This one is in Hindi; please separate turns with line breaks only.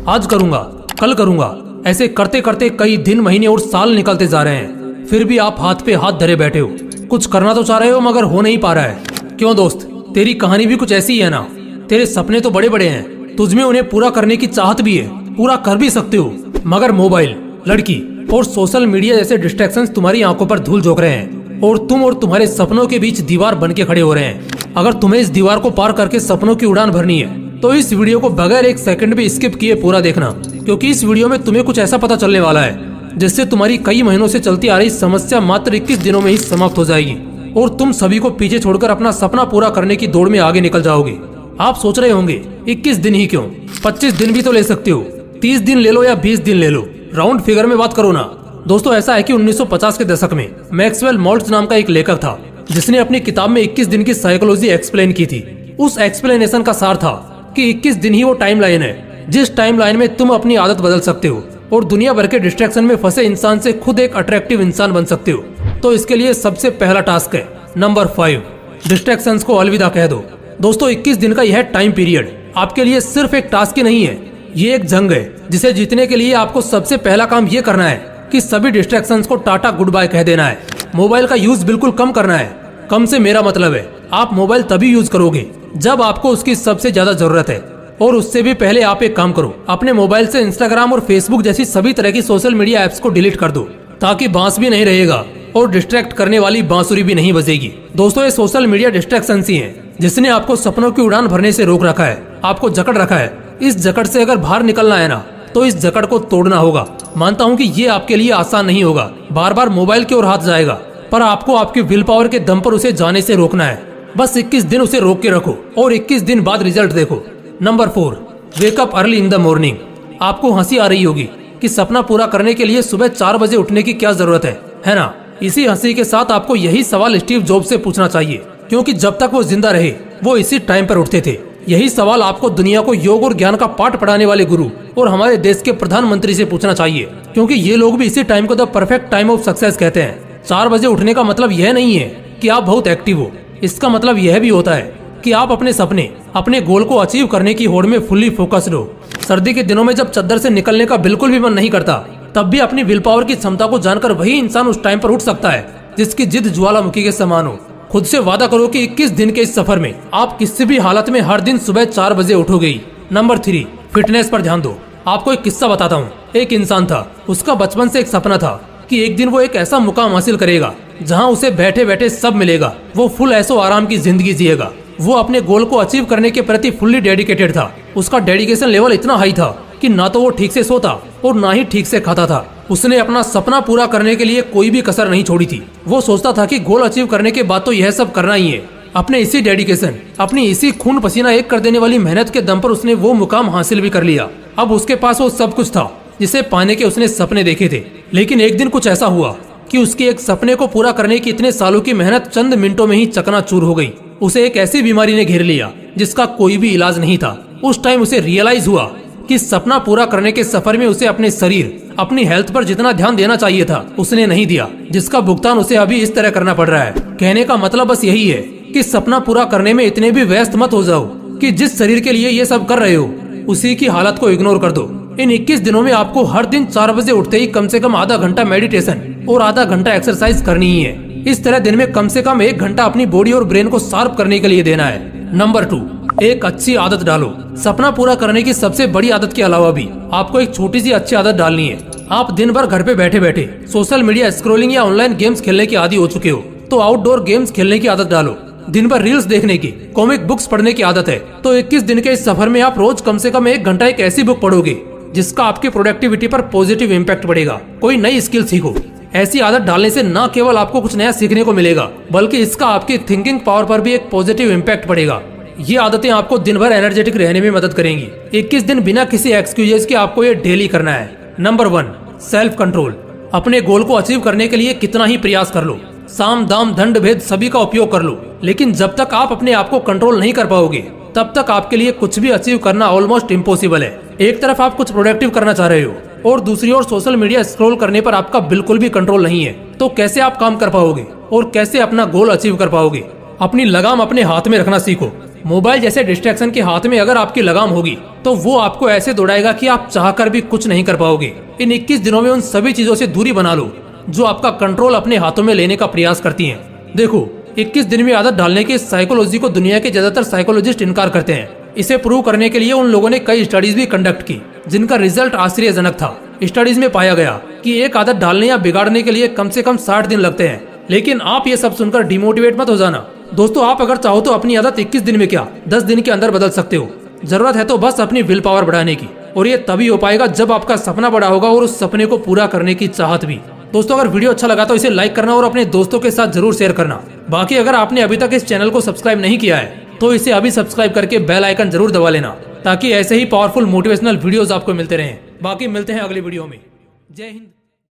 आज करूंगा, कल करूंगा, ऐसे करते करते कई दिन, महीने और साल निकलते जा रहे हैं। फिर भी आप हाथ पे हाथ धरे बैठे हो, कुछ करना तो चाह रहे हो मगर हो नहीं पा रहा है। क्यों दोस्त, तेरी कहानी भी कुछ ऐसी ही है ना। तेरे सपने तो बड़े बड़े हैं, तुझमें उन्हें पूरा करने की चाहत भी है, पूरा कर भी सकते हो, मगर मोबाइल, लड़की और सोशल मीडिया जैसे डिस्ट्रैक्शंस तुम्हारी आंखों पर धूल झोंक रहे हैं और तुम और तुम्हारे सपनों के बीच दीवार बन के खड़े हो रहे हैं। अगर तुम्हें इस दीवार को पार करके सपनों की उड़ान भरनी है तो इस वीडियो को बगैर एक सेकंड भी स्किप किए पूरा देखना, क्योंकि इस वीडियो में तुम्हें कुछ ऐसा पता चलने वाला है जिससे तुम्हारी कई महीनों से चलती आ रही समस्या मात्र 21 दिनों में ही समाप्त हो जाएगी और तुम सभी को पीछे छोड़कर अपना सपना पूरा करने की दौड़ में आगे निकल जाओगे। आप सोच रहे होंगे 21 दिन ही क्यों, 25 दिन भी तो ले सकते हो, 30 दिन ले लो या 20 दिन ले लो, राउंड फिगर में बात करो ना। दोस्तों ऐसा है कि 1950 के दशक में मैक्सवेल मॉल्ट्ज नाम का एक लेखक था जिसने अपनी किताब में 21 दिन की साइकोलॉजी एक्सप्लेन की थी। उस एक्सप्लेनेशन का सार था कि 21 दिन ही वो टाइम लाइन है जिस टाइम लाइन में तुम अपनी आदत बदल सकते हो और दुनिया भर के डिस्ट्रैक्शन में फंसे इंसान से खुद एक अट्रैक्टिव इंसान बन सकते हो। तो इसके लिए सबसे पहला टास्क है नंबर 5, डिस्ट्रैक्शंस को अलविदा कह दो। दोस्तों 21 दिन का यह टाइम पीरियड आपके लिए सिर्फ एक टास्क ही नहीं है, ये एक जंग है जिसे जीतने के लिए आपको सबसे पहला काम ये करना है कि सभी डिस्ट्रैक्शंस को टाटा गुड बाय कह देना है। मोबाइल का यूज बिल्कुल कम करना है। कम से मेरा मतलब है आप मोबाइल तभी यूज करोगे जब आपको उसकी सबसे ज्यादा जरूरत है, और उससे भी पहले आप एक काम करो, अपने मोबाइल से इंस्टाग्राम और फेसबुक जैसी सभी तरह की सोशल मीडिया एप्स को डिलीट कर दो, ताकि बांस भी नहीं रहेगा और डिस्ट्रैक्ट करने वाली बांसुरी भी नहीं बजेगी। दोस्तों ये सोशल मीडिया डिस्ट्रैक्शन ही है जिसने आपको सपनों की उड़ान भरने से रोक रखा है, आपको जकड़ रखा है। इस जकड़ से अगर बाहर निकलना है ना तो इस जकड़ को तोड़ना होगा। मानता हूँ कि ये आपके लिए आसान नहीं होगा, बार बार मोबाइल की ओर हाथ जाएगा, पर आपको आपकी विल पावर के दम पर उसे जाने से रोकना है। बस 21 दिन उसे रोक के रखो और 21 दिन बाद रिजल्ट देखो। Number 4, wake up early in the morning. आपको हंसी आ रही होगी कि सपना पूरा करने के लिए सुबह 4 बजे उठने की क्या जरूरत है ना। इसी हंसी के साथ आपको यही सवाल स्टीव जॉब्स से पूछना चाहिए, क्योंकि जब तक वो जिंदा रहे वो इसी टाइम पर उठते थे। यही सवाल आपको दुनिया को योग और ज्ञान का पाठ पढ़ाने वाले गुरु और हमारे देश के प्रधानमंत्री से पूछना चाहिए, क्योंकि ये लोग भी इसी टाइम को the perfect time of success कहते हैं। 4 बजे उठने का मतलब यह नहीं है कि आप बहुत एक्टिव हो, इसका मतलब यह भी होता है कि आप अपने सपने, अपने गोल को अचीव करने की होड़ में फुल्ली फोकस्ड हो। सर्दी के दिनों में जब चद्दर से निकलने का बिल्कुल भी मन नहीं करता, तब भी अपनी विल पावर की क्षमता को जानकर वही इंसान उस टाइम पर उठ सकता है जिसकी जिद ज्वालामुखी के समान हो। खुद से वादा करो कि 21 दिन के इस सफर में आप किसी भी हालत में हर दिन सुबह 4 बजे उठोगे। नंबर 3, फिटनेस पर ध्यान दो। आपको एक किस्सा बताता हूँ। एक इंसान था, उसका बचपन से एक सपना था कि एक दिन वो एक ऐसा मुकाम हासिल करेगा जहाँ उसे बैठे बैठे सब मिलेगा। वो फुल ऐशो आराम की जिंदगी जिएगा। वो अपने गोल को अचीव करने के प्रति फुल्ली डेडिकेटेड था। उसका डेडिकेशन लेवल इतना हाई था कि ना तो वो ठीक से सोता और ना ही ठीक से खाता था। उसने अपना सपना पूरा करने के लिए कोई भी कसर नहीं छोड़ी थी। वो सोचता था कि गोल अचीव करने के बाद तो यह सब करना ही है। अपने इसी डेडिकेशन, अपनी इसी खून पसीना एक कर देने वाली मेहनत के दम पर उसने वो मुकाम हासिल भी कर लिया। अब उसके पास वो सब कुछ था जिसे पाने के उसने सपने देखे थे। लेकिन एक दिन कुछ ऐसा हुआ कि उसके एक सपने को पूरा करने की इतने सालों की मेहनत चंद मिनटों में ही चकनाचूर हो गई। उसे एक ऐसी बीमारी ने घेर लिया जिसका कोई भी इलाज नहीं था। उस टाइम उसे रियलाइज हुआ कि सपना पूरा करने के सफर में उसे अपने शरीर, अपनी हेल्थ पर जितना ध्यान देना चाहिए था उसने नहीं दिया, जिसका भुगतान उसे अभी इस तरह करना पड़ रहा है। कहने का मतलब बस यही है कि सपना पूरा करने में इतने भी व्यस्त मत हो जाओ कि जिस शरीर के लिए ये सब कर रहे हो उसी की हालत को इग्नोर कर दो। इन 21 दिनों में आपको हर दिन 4 बजे उठते ही कम से कम आधा घंटा मेडिटेशन और आधा घंटा एक्सरसाइज करनी ही है। इस तरह दिन में कम से कम 1 घंटा अपनी बॉडी और ब्रेन को शार्प करने के लिए देना है। नंबर 2, एक अच्छी आदत डालो। सपना पूरा करने की सबसे बड़ी आदत के अलावा भी आपको एक छोटी सी अच्छी आदत डालनी है। आप दिन भर घर पे बैठे बैठे सोशल मीडिया स्क्रॉलिंग या ऑनलाइन गेम्स खेलने के आदी हो चुके हो, तो आउटडोर गेम्स खेलने की आदत डालो। दिन भर रील्स देखने की, कॉमिक बुक्स पढ़ने की आदत है, तो 21 दिन के इस सफर में आप रोज कम से कम 1 घंटा एक ऐसी बुक पढ़ोगे जिसका आपकी प्रोडक्टिविटी पर पॉजिटिव इम्पैक्ट पड़ेगा। कोई नई स्किल सीखो। ऐसी आदत डालने से न केवल आपको कुछ नया सीखने को मिलेगा, बल्कि इसका आपकी थिंकिंग पावर पर भी एक पॉजिटिव इम्पैक्ट पड़ेगा। ये आदतें आपको दिन भर एनर्जेटिक रहने में मदद करेंगी। 21 दिन बिना किसी एक्सक्यूजेस के आपको ये डेली करना है। Number 1, self control. अपने गोल को अचीव करने के लिए कितना ही प्रयास कर लो, साम दाम दंड भेद सभी का उपयोग कर लो, लेकिन जब तक आप अपने आप को कंट्रोल नहीं कर पाओगे तब तक आपके लिए कुछ भी अचीव करना ऑलमोस्ट इम्पॉसिबल है। एक तरफ आप कुछ प्रोडक्टिव करना चाह रहे हो और दूसरी ओर सोशल मीडिया स्क्रॉल करने पर आपका बिल्कुल भी कंट्रोल नहीं है, तो कैसे आप काम कर पाओगे और कैसे अपना गोल अचीव कर पाओगे? अपनी लगाम अपने हाथ में रखना सीखो। मोबाइल जैसे डिस्ट्रैक्शन के हाथ में अगर आपकी लगाम होगी तो वो आपको ऐसे दौड़ाएगा कि आप चाहकर भी कुछ नहीं कर पाओगे। इन 21 दिनों में उन सभी चीजों से दूरी बना लो जो आपका कंट्रोल अपने हाथों में लेने का प्रयास करती हैं। देखो, 21 दिन में आदत डालने की साइकोलॉजी को दुनिया के ज्यादातर साइकोलॉजिस्ट इनकार करते हैं। इसे प्रूव करने के लिए उन लोगों ने कई स्टडीज भी कंडक्ट की जिनका रिजल्ट आश्चर्यजनक था। स्टडीज में पाया गया कि एक आदत डालने या बिगाड़ने के लिए कम से कम 60 दिन लगते हैं। लेकिन आप ये सब सुनकर डिमोटिवेट मत हो जाना दोस्तों। आप अगर चाहो तो अपनी आदत 21 दिन में क्या 10 दिन के अंदर बदल सकते हो। जरूरत है तो बस अपनी विल पावर बढ़ाने की, और ये तभी हो पाएगा जब आपका सपना बड़ा होगा और उस सपने को पूरा करने की चाहत भी। दोस्तों, अगर वीडियो अच्छा लगा तो इसे लाइक करना और अपने दोस्तों के साथ जरूर शेयर करना। बाकी अगर आपने अभी तक इस चैनल को सब्सक्राइब नहीं किया है तो इसे अभी सब्सक्राइब करके बेल आइकन जरूर दबा लेना, ताकि ऐसे ही पावरफुल मोटिवेशनल वीडियोस आपको मिलते रहें। बाकी मिलते हैं अगली वीडियो में। जय हिंद।